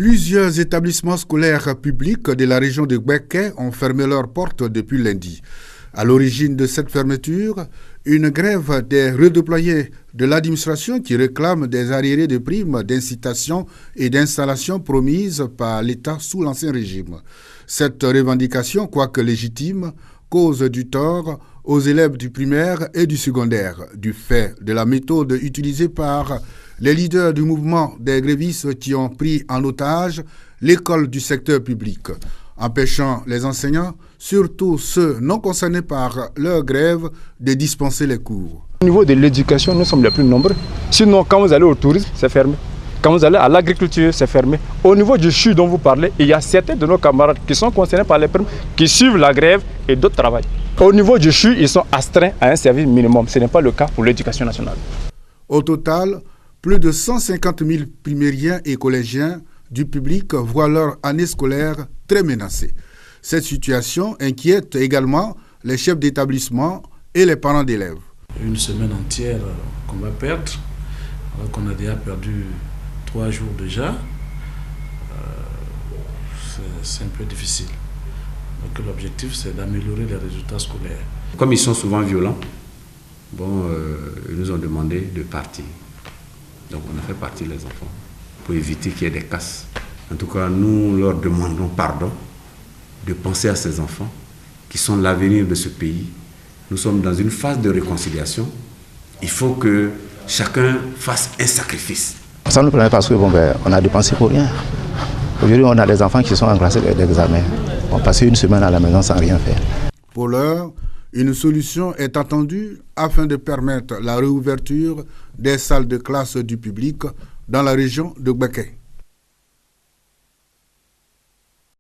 Plusieurs établissements scolaires publics de la région de Gbeke ont fermé leurs portes depuis lundi. À l'origine de cette fermeture, une grève des redéployés de l'administration qui réclament des arriérés de primes d'incitation et d'installation promises par l'État sous l'Ancien Régime. Cette revendication, quoique légitime, cause du tort aux élèves du primaire et du secondaire, du fait de la méthode utilisée par les leaders du mouvement des grévistes qui ont pris en otage l'école du secteur public, empêchant les enseignants, surtout ceux non concernés par leur grève, de dispenser les cours. Au niveau de l'éducation, nous sommes les plus nombreux. Sinon, quand vous allez au tourisme, c'est fermé. Quand vous allez à l'agriculture, c'est fermé. Au niveau du CHU dont vous parlez, il y a certains de nos camarades qui sont concernés par les primes, qui suivent la grève et d'autres travaillent. Au niveau du CHU, ils sont astreints à un service minimum. Ce n'est pas le cas pour l'éducation nationale. Au total, plus de 150 000 primériens et collégiens du public voient leur année scolaire très menacée. Cette situation inquiète également les chefs d'établissement et les parents d'élèves. Une semaine entière qu'on va perdre, alors qu'on a déjà perdu 3 jours déjà, c'est un peu difficile. Donc l'objectif, c'est d'améliorer les résultats scolaires. Comme ils sont souvent violents, ils nous ont demandé de partir. Donc on a fait partir les enfants pour éviter qu'il y ait des casses. En tout cas, nous leur demandons pardon de penser à ces enfants qui sont l'avenir de ce pays. Nous sommes dans une phase de réconciliation. Il faut que chacun fasse un sacrifice. Ça nous plaît parce qu'on a dépensé pour rien. Aujourd'hui, on a des enfants qui sont en classe d'examen. On passe une semaine à la maison sans rien faire. Pour l'heure, une solution est attendue afin de permettre la réouverture des salles de classe du public dans la région de Gbeke.